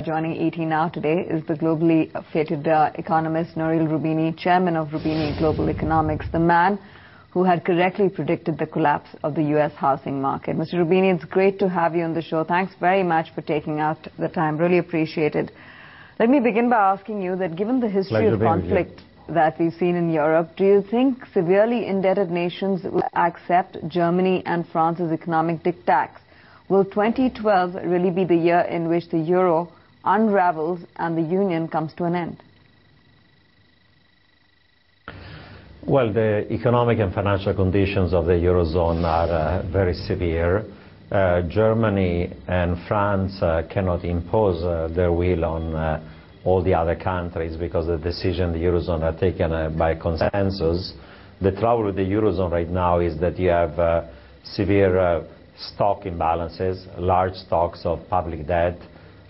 joining ET Now today is the globally fated economist Nouriel Roubini, chairman of Roubini Global Economics, the man who had correctly predicted the collapse of the U.S. housing market. Mr. Roubini, it's great to have you on the show. Thanks very much for taking out the time. Really appreciate it. Let me begin by asking you that given the history of conflict that we've seen in Europe, do you think severely indebted nations will accept Germany and France's economic diktats? Will 2012 really be the year in which the euro unravels and the union comes to an end? Well, the economic and financial conditions of the Eurozone are very severe. Germany and France cannot impose their will on all the other countries because the decisions in the Eurozone are taken by consensus. The trouble with the Eurozone right now is that you have severe stock imbalances, large stocks of public debt,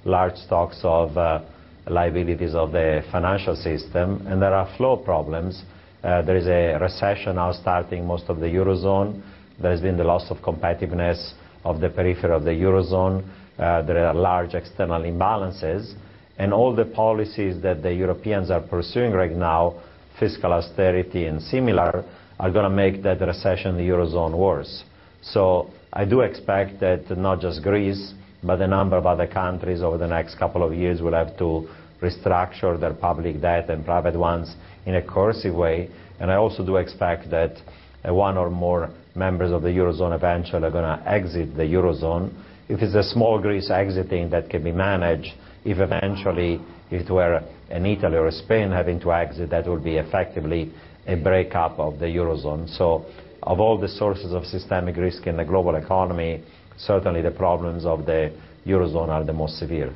large stocks of liabilities of the financial system, and there are flow problems. There is a recession now starting most of the Eurozone. There has been the loss of competitiveness of the periphery of the Eurozone. There are large external imbalances. And all the policies that the Europeans are pursuing right now, fiscal austerity and similar, are going to make that recession in the Eurozone worse. So I do expect that not just Greece, but a number of other countries over the next couple of years will have to restructure their public debt and private ones in a coercive way. And I also do expect that one or more members of the Eurozone eventually are going to exit the Eurozone. If it's a small Greece exiting, that can be managed. If eventually, if it were an Italy or a Spain having to exit, that would be effectively a breakup of the Eurozone. So of all the sources of systemic risk in the global economy, certainly the problems of the Eurozone are the most severe.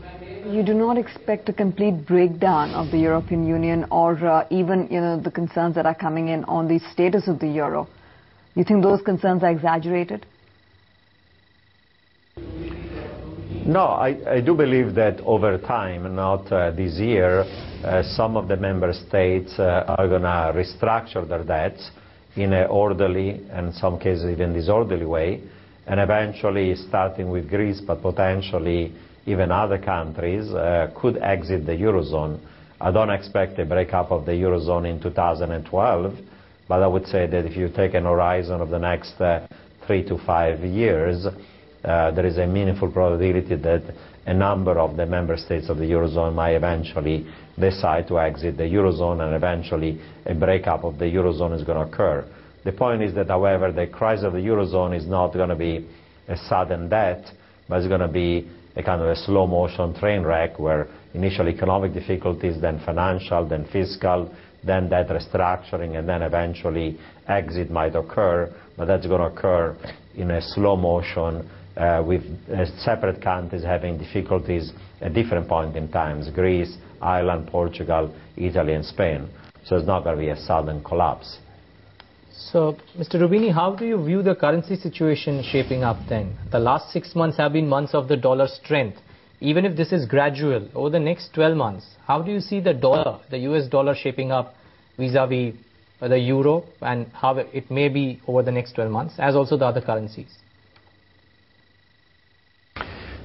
You do not expect a complete breakdown of the European Union or even the concerns that are coming in on the status of the euro. You think those concerns are exaggerated? No, I do believe that over time, not this year, some of the member states are going to restructure their debts in an orderly, and in some cases even disorderly way, and eventually, starting with Greece, but potentially even other countries, could exit the Eurozone. I don't expect a breakup of the Eurozone in 2012, but I would say that if you take an horizon of the next 3 to 5 years, there is a meaningful probability that a number of the member states of the Eurozone might eventually decide to exit the Eurozone, and eventually a breakup of the Eurozone is going to occur. The point is that, however, the crisis of the Eurozone is not going to be a sudden death, but it's going to be a kind of a slow motion train wreck where initial economic difficulties, then financial, then fiscal, then debt restructuring, and then eventually exit might occur, but that's going to occur in a slow motion with separate countries having difficulties at different points in time: Greece, Ireland, Portugal, Italy, and Spain. So it's not going to be a sudden collapse. So, Mr. Roubini, how do you view the currency situation shaping up then? The last 6 months have been months of the dollar strength. Even if this is gradual, over the next 12 months, how do you see the dollar, the US dollar, shaping up vis-a-vis the euro, and how it may be over the next 12 months, as also the other currencies?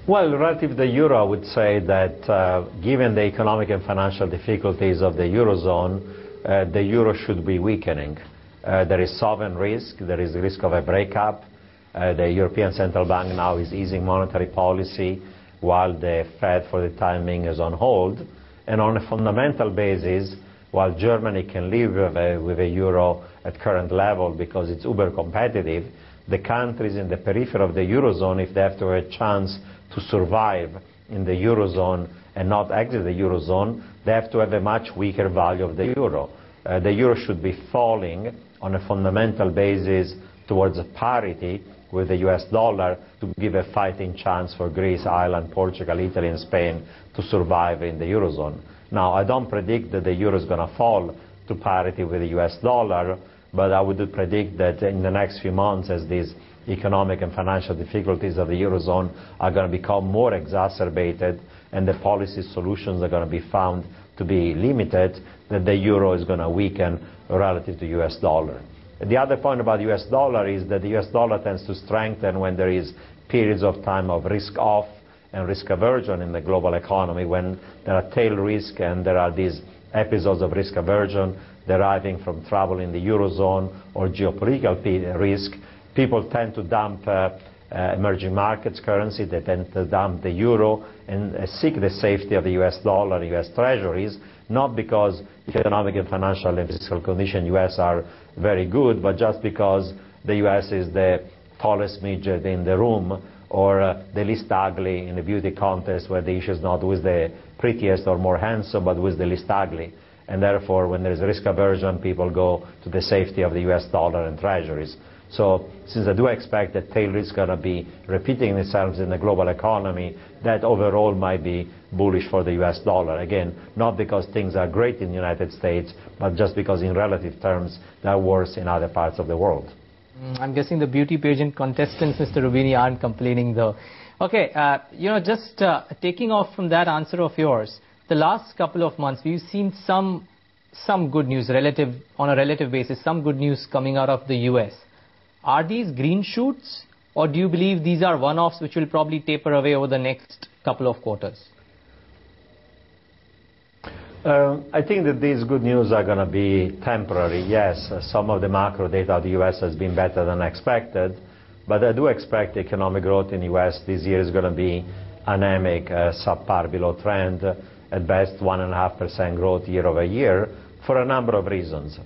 Well, relative to the euro, I would say that given the economic and financial difficulties of the Eurozone, the euro should be weakening. There is sovereign risk, there is the risk of a breakup. The European Central Bank now is easing monetary policy while the Fed for the time being is on hold. And on a fundamental basis, while Germany can live with a euro at current level because it's uber competitive, the countries in the periphery of the Eurozone, if they have to have a chance to survive in the Eurozone and not exit the Eurozone, they have to have a much weaker value of the euro. The euro should be falling on a fundamental basis towards a parity with the US dollar to give a fighting chance for Greece, Ireland, Portugal, Italy, and Spain to survive in the Eurozone. Now, I don't predict that the euro is going to fall to parity with the US dollar, but I would predict that in the next few months, as these economic and financial difficulties of the Eurozone are going to become more exacerbated and the policy solutions are going to be found to be limited, that the euro is going to weaken relative to US dollar. The other point about the US dollar is that the US dollar tends to strengthen when there is periods of time of risk off and risk aversion in the global economy. When there are tail risk and there are these episodes of risk aversion deriving from trouble in the Eurozone or geopolitical risk, people tend to dump emerging markets currency, they tend to dump the euro and seek the safety of the US dollar, US treasuries, not because economic and financial and fiscal conditions in the US are very good, but just because the US is the tallest midget in the room, or the least ugly in the beauty contest, where the issue is not who is the prettiest or more handsome, but who is the least ugly. And therefore, when there is risk aversion, people go to the safety of the US dollar and treasuries. So since I do expect that tail risk is going to be repeating itself in the global economy, that overall might be bullish for the US dollar. Again, not because things are great in the United States, but just because in relative terms they're worse in other parts of the world. I'm guessing the beauty pageant contestants, Mr. Roubini, aren't complaining though. Okay, just taking off from that answer of yours, the last couple of months we've seen some good news on a relative basis, some good news coming out of the US. Are these green shoots, or do you believe these are one-offs which will probably taper away over the next couple of quarters? I think that these good news are going to be temporary. Yes, some of the macro data of the U.S. has been better than expected, but I do expect economic growth in the U.S. this year is going to be anemic, subpar, below trend, at best 1.5% growth year over year, for a number of reasons.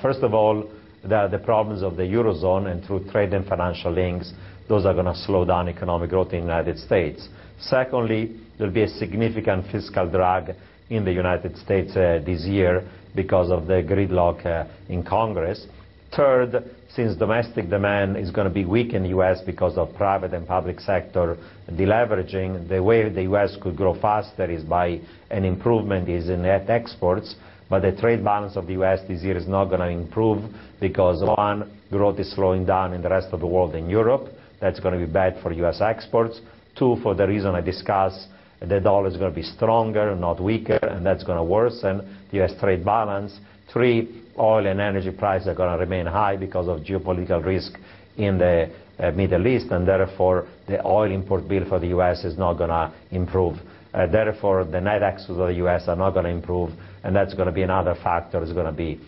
First of all, there are the problems of the Eurozone, and through trade and financial links, those are going to slow down economic growth in the United States. Secondly, there will be a significant fiscal drag in the United States this year because of the gridlock in Congress. Third, since domestic demand is going to be weak in the U.S. because of private and public sector deleveraging, the way the U.S. could grow faster is by an improvement in net exports, but the trade balance of the U.S. this year is not going to improve because, one, growth is slowing down in the rest of the world in Europe. That's going to be bad for U.S. exports. Two, for the reason I discussed, the dollar is going to be stronger, not weaker, and that's going to worsen the U.S. trade balance. Three, oil and energy prices are going to remain high because of geopolitical risk in the Middle East, and therefore the oil import bill for the U.S. is not going to improve. Therefore, the net exports of the U.S. are not going to improve, and that's going to be another factor. It's going to be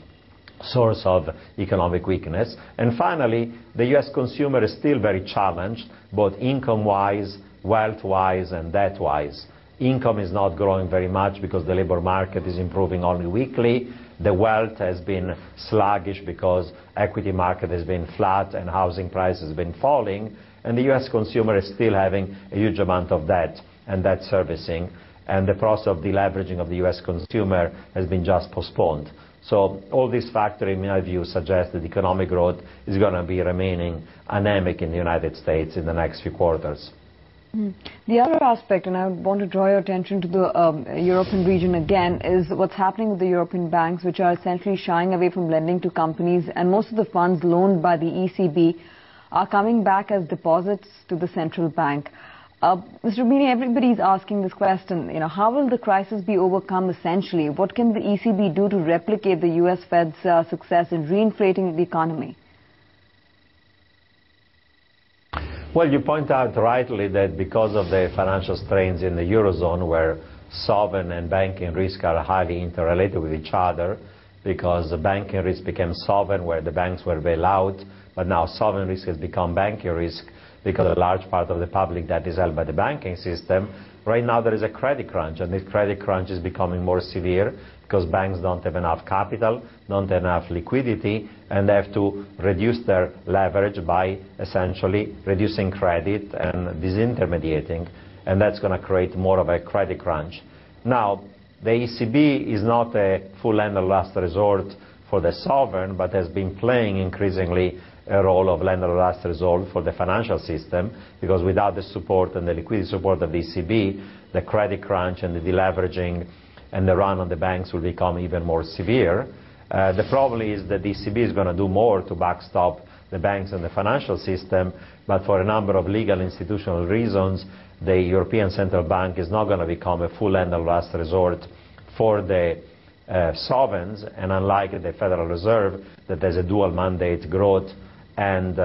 source of economic weakness. And finally, the U.S. consumer is still very challenged, both income-wise, wealth-wise, and debt-wise. Income is not growing very much because the labor market is improving only weakly. The wealth has been sluggish because equity market has been flat and housing prices have been falling. And the U.S. consumer is still having a huge amount of debt and debt servicing. And the process of deleveraging of the U.S. consumer has been just postponed. So all these factors, in my view, suggest that economic growth is going to be remaining anemic in the United States in the next few quarters. The other aspect, and I want to draw your attention to the European region again, is what's happening with the European banks, which are essentially shying away from lending to companies, and most of the funds loaned by the ECB are coming back as deposits to the central bank. Mr. Roubini, everybody's asking this question, how will the crisis be overcome essentially? What can the ECB do to replicate the US Fed's success in reinflating the economy? Well, you point out rightly that because of the financial strains in the Eurozone, where sovereign and banking risk are highly interrelated with each other, because the banking risk became sovereign where the banks were bailed out, but now sovereign risk has become banking risk because a large part of the public debt is held by the banking system. Right now there is a credit crunch, and this credit crunch is becoming more severe because banks don't have enough capital, don't have enough liquidity, and they have to reduce their leverage by essentially reducing credit and disintermediating, and that's going to create more of a credit crunch. Now, the ECB is not a full lender last resort for the sovereign, but has been playing increasingly a role of lender last resort for the financial system, because without the support and the liquidity support of the ECB, the credit crunch and the deleveraging and the run on the banks will become even more severe. The problem is that the ECB is going to do more to backstop the banks and the financial system, but for a number of legal institutional reasons, the European Central Bank is not going to become a full lender last resort for the sovereigns, and unlike the Federal Reserve that has a dual mandate, growth and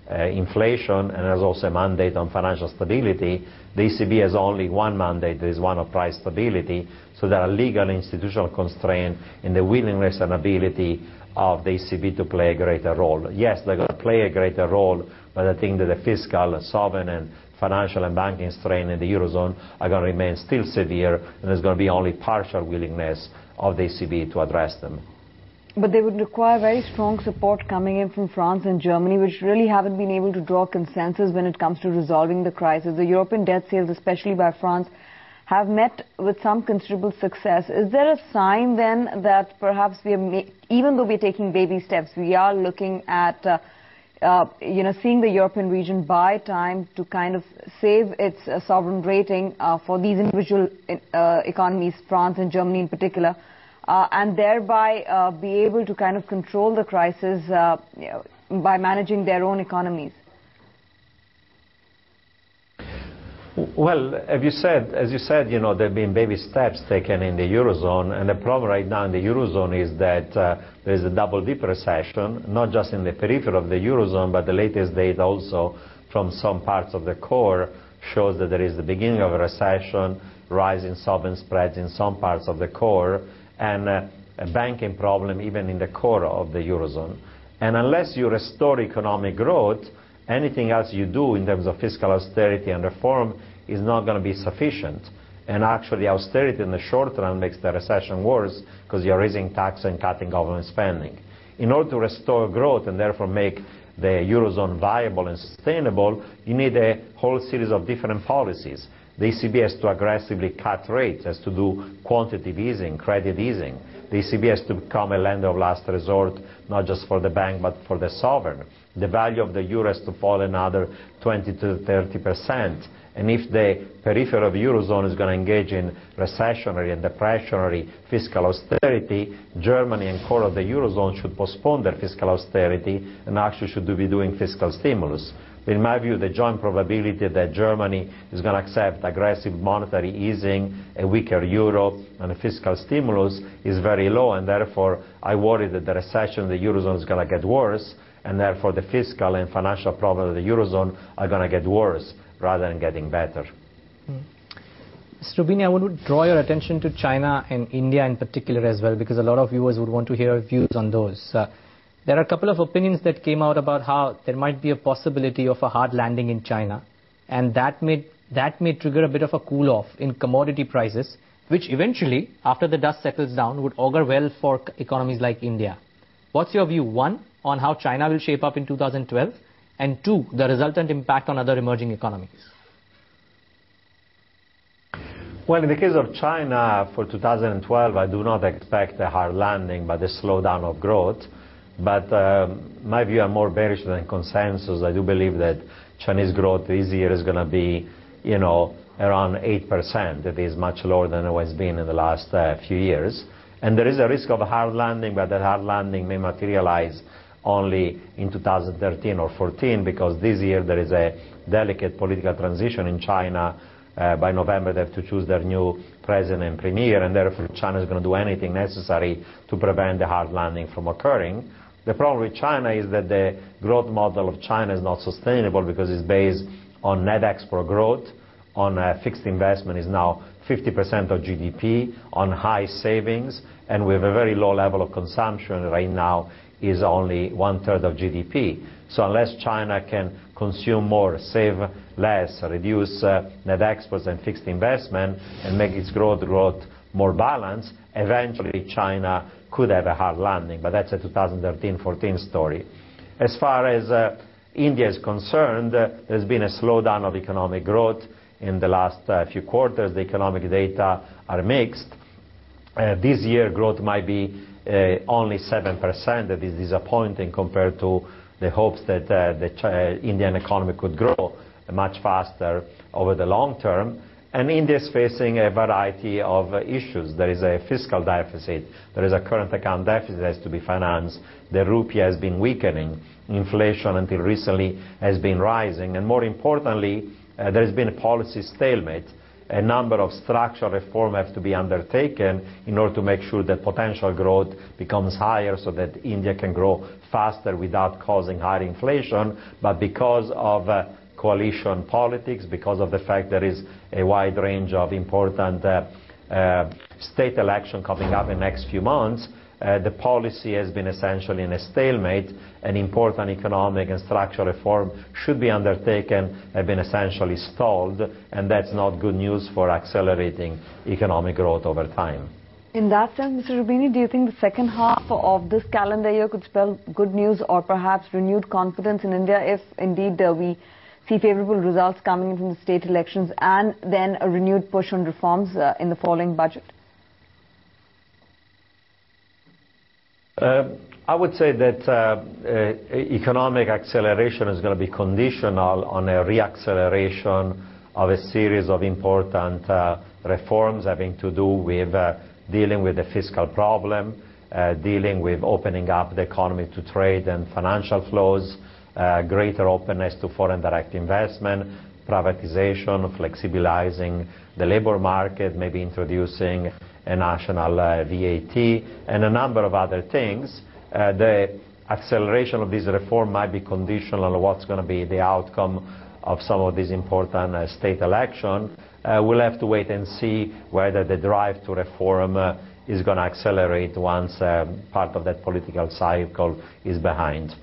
inflation, and has also a mandate on financial stability, The ECB has only one mandate, that is one of price stability, so there are legal and institutional constraints in the willingness and ability of the ECB to play a greater role. Yes, they're going to play a greater role, but I think that the fiscal, sovereign, and financial and banking strain in the Eurozone are going to remain still severe, and there's going to be only partial willingness of the ECB to address them. But they would require very strong support coming in from France and Germany, which really haven't been able to draw consensus when it comes to resolving the crisis. The European debt sales, especially by France, have met with some considerable success. Is there a sign then that perhaps we are, even though we're taking baby steps, we are looking at seeing the European region buy time to kind of save its sovereign rating for these individual economies, France and Germany in particular, and thereby be able to kind of control the crisis by managing their own economies? Well, as you said, there have been baby steps taken in the Eurozone, and the problem right now in the Eurozone is that there is a double-dip recession, not just in the periphery of the Eurozone, but the latest data also from some parts of the core shows that there is the beginning of a recession, rise in sovereign spreads in some parts of the core, and a banking problem even in the core of the Eurozone. And unless you restore economic growth, anything else you do in terms of fiscal austerity and reform is not going to be sufficient. And actually, austerity in the short run makes the recession worse because you're raising tax and cutting government spending. In order to restore growth and therefore make the Eurozone viable and sustainable, you need a whole series of different policies. The ECB has to aggressively cut rates, has to do quantitative easing, credit easing. The ECB has to become a lender of last resort, not just for the bank, but for the sovereign. The value of the euro has to fall another 20 to 30%. And if the periphery of the Eurozone is going to engage in recessionary and depressionary fiscal austerity, Germany and core of the Eurozone should postpone their fiscal austerity and actually should be doing fiscal stimulus. But in my view, the joint probability that Germany is going to accept aggressive monetary easing, a weaker euro, and a fiscal stimulus is very low, and therefore I worry that the recession in the Eurozone is going to get worse, and therefore the fiscal and financial problems of the Eurozone are going to get worse rather than getting better. Mr. Roubini, I would draw your attention to China and India in particular as well, because a lot of viewers would want to hear views on those. There are a couple of opinions that came out about how there might be a possibility of a hard landing in China, and that may trigger a bit of a cool-off in commodity prices, which eventually, after the dust settles down, would augur well for economies like India. What's your view, one, on how China will shape up in 2012, and two, the resultant impact on other emerging economies? Well, in the case of China, for 2012, I do not expect a hard landing, but a slowdown of growth. But my view are more bearish than consensus. I do believe that Chinese growth this year is going to be, around 8%. It is much lower than it has been in the last few years. And there is a risk of a hard landing, but that hard landing may materialize only in 2013 or 14, because this year there is a delicate political transition in China. By November they have to choose their new president and premier, and therefore China is going to do anything necessary to prevent the hard landing from occurring. The problem with China is that the growth model of China is not sustainable because it's based on net export growth, on fixed investment is now 50% of GDP, on high savings, and we have a very low level of consumption right now is only 1/3 of GDP. So unless China can consume more, save less, reduce net exports and fixed investment, and make its growth more balanced, eventually China could have a hard landing, but that's a 2013-14 story. As far as India is concerned, there's been a slowdown of economic growth in the last few quarters. The economic data are mixed. This year growth might be only 7%. That is disappointing compared to the hopes that the Indian economy could grow much faster over the long term. And India is facing a variety of issues. There is a fiscal deficit. There is a current account deficit that has to be financed. The rupee has been weakening. Inflation until recently has been rising. And more importantly, there has been a policy stalemate. A number of structural reforms have to be undertaken in order to make sure that potential growth becomes higher so that India can grow faster without causing higher inflation. But because of coalition politics, because of the fact there is a wide range of important state election coming up in the next few months. The policy has been essentially in a stalemate. An important economic and structural reform should be undertaken, have been essentially stalled, and that's not good news for accelerating economic growth over time. In that sense, Mr. Roubini, do you think the second half of this calendar year could spell good news or perhaps renewed confidence in India if indeed we see favorable results coming in from the state elections and then a renewed push on reforms in the following budget? I would say that economic acceleration is going to be conditional on a reacceleration of a series of important reforms having to do with dealing with the fiscal problem, dealing with opening up the economy to trade and financial flows, greater openness to foreign direct investment, privatization, flexibilizing the labor market, maybe introducing a national VAT, and a number of other things. The acceleration of this reform might be conditional on what's going to be the outcome of some of these important state elections. We'll have to wait and see whether the drive to reform is going to accelerate once part of that political cycle is behind.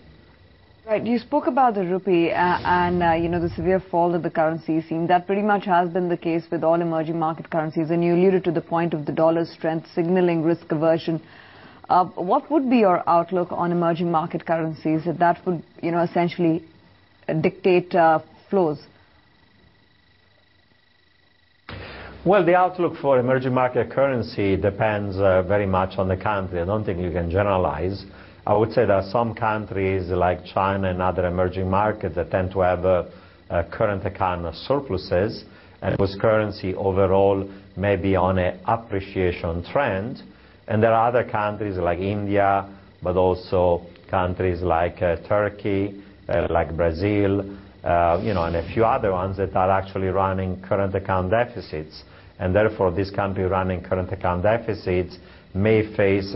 Right. You spoke about the rupee and the severe fall of the currency scene. That pretty much has been the case with all emerging market currencies, and you alluded to the point of the dollar's strength signaling risk aversion. What would be your outlook on emerging market currencies that would essentially dictate flows? Well, the outlook for emerging market currency depends very much on the country. I don't think you can generalize. I would say there are some countries like China and other emerging markets that tend to have current account surpluses, and whose currency overall may be on an appreciation trend. And there are other countries like India, but also countries like Turkey, like Brazil, and a few other ones that are actually running current account deficits. And therefore, this country running current account deficits may face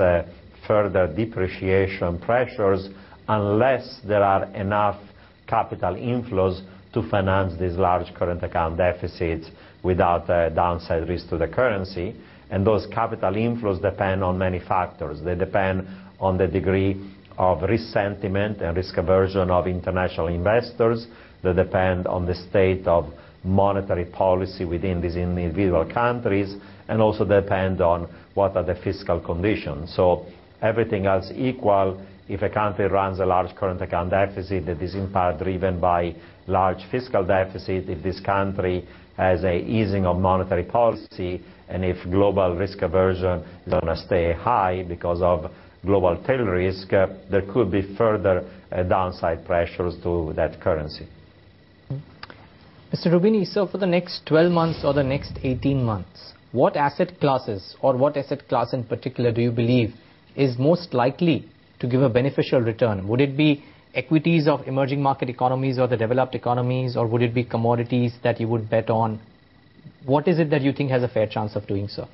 further depreciation pressures unless there are enough capital inflows to finance these large current account deficits without downside risk to the currency. And those capital inflows depend on many factors. They depend on the degree of risk sentiment and risk aversion of international investors. They depend on the state of monetary policy within these individual countries, and also depend on what are the fiscal conditions. So everything else equal, if a country runs a large current account deficit that is in part driven by large fiscal deficit, if this country has a easing of monetary policy, and if global risk aversion is going to stay high because of global tail risk, there could be further downside pressures to that currency. Mr. Roubini, so for the next 12 months or the next 18 months, what asset classes or what asset class in particular do you believe is most likely to give a beneficial return? Would it be equities of emerging market economies or the developed economies, or would it be commodities that you would bet on? What is it that you think has a fair chance of doing so?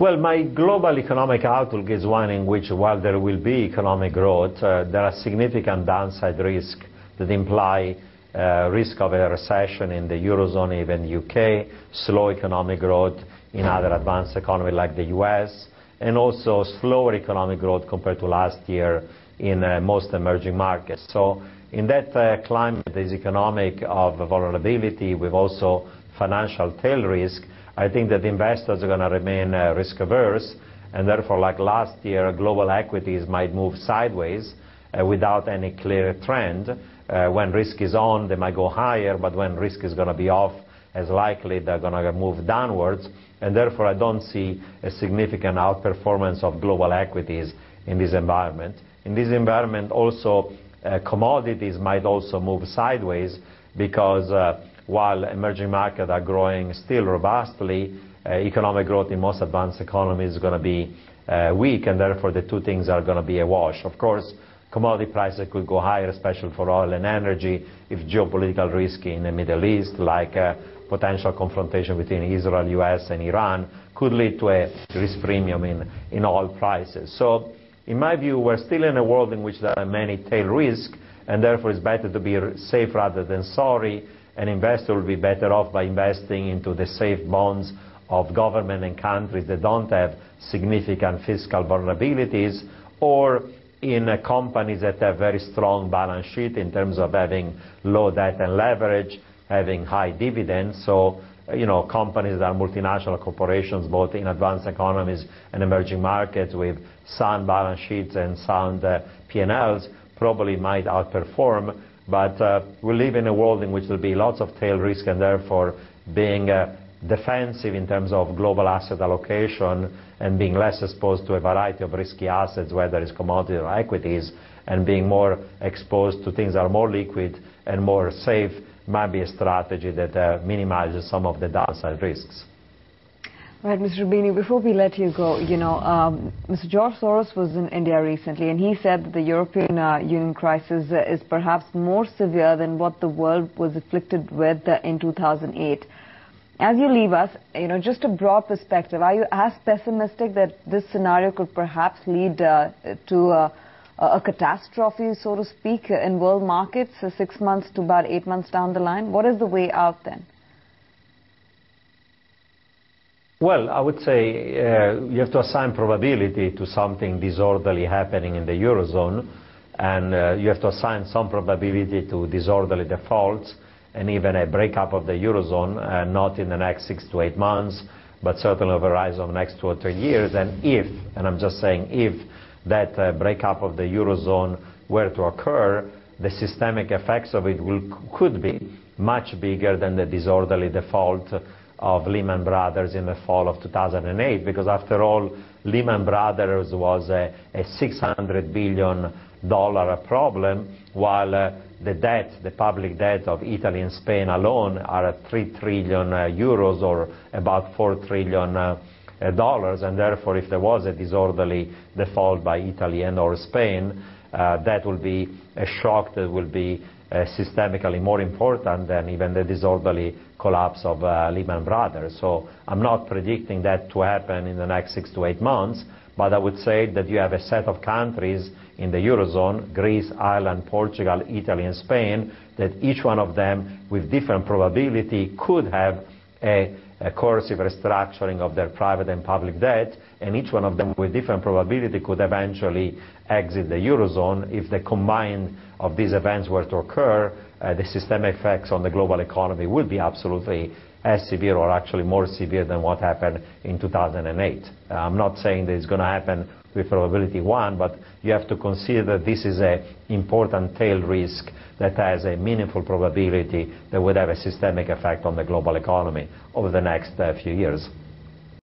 Well, my global economic outlook is one in which, while there will be economic growth, there are significant downside risks that imply risk of a recession in the Eurozone, even the UK, slow economic growth in other advanced economies like the US, and also slower economic growth compared to last year in most emerging markets. So in that climate, there's economic of vulnerability with also financial tail risk. I think that investors are going to remain risk averse, and therefore, like last year, global equities might move sideways without any clear trend. When risk is on, they might go higher, but when risk is going to be off, as likely they're going to move downwards, and therefore I don't see a significant outperformance of global equities in this environment. In this environment also, commodities might also move sideways, because while emerging markets are growing still robustly, economic growth in most advanced economies is going to be weak, and therefore the two things are going to be a wash. Of course, commodity prices could go higher, especially for oil and energy, if geopolitical risk in the Middle East, like potential confrontation between Israel, US, and Iran, could lead to a risk premium in oil prices. So, in my view, we're still in a world in which there are many tail risks, and therefore it's better to be safe rather than sorry. An investor will be better off by investing into the safe bonds of government and countries that don't have significant fiscal vulnerabilities, or in companies that have very strong balance sheet in terms of having low debt and leverage, having high dividends. So, companies that are multinational corporations, both in advanced economies and emerging markets, with sound balance sheets and sound P&Ls, probably might outperform. But we live in a world in which there will be lots of tail risk, and therefore being defensive in terms of global asset allocation and being less exposed to a variety of risky assets, whether it's commodities or equities, and being more exposed to things that are more liquid and more safe might be a strategy that minimizes some of the downside risks. Right, Mr. Roubini, before we let you go, Mr. George Soros was in India recently, and he said that the European Union crisis is perhaps more severe than what the world was afflicted with in 2008. As you leave us, just a broad perspective, are you as pessimistic that this scenario could perhaps lead to a catastrophe, so to speak, in world markets 6 months to about 8 months down the line? What is the way out then? Well, I would say you have to assign probability to something disorderly happening in the Eurozone, and you have to assign some probability to disorderly defaults and even a breakup of the Eurozone, not in the next 6 to 8 months, but certainly over the horizon of the next 2 or 3 years. And if, and I'm just saying if, that breakup of the Eurozone were to occur, the systemic effects of it could be much bigger than the disorderly default of Lehman Brothers in the fall of 2008, because after all, Lehman Brothers was a $600 billion problem, while the public debt of Italy and Spain alone are at 3 trillion euros, or about $4 trillion dollars, and therefore if there was a disorderly default by Italy and or Spain, that will be a shock that will be systemically more important than even the disorderly collapse of Lehman Brothers. So I'm not predicting that to happen in the next 6 to 8 months, but I would say that you have a set of countries in the Eurozone, Greece, Ireland, Portugal, Italy, and Spain, that each one of them with different probability could have a coercive restructuring of their private and public debt, and each one of them with different probability could eventually exit the Eurozone. If the combined of these events were to occur, the systemic effects on the global economy would be absolutely as severe, or actually more severe, than what happened in 2008. I'm not saying that it's going to happen with probability 1, but you have to consider that this is an important tail risk that has a meaningful probability that would have a systemic effect on the global economy over the next few years.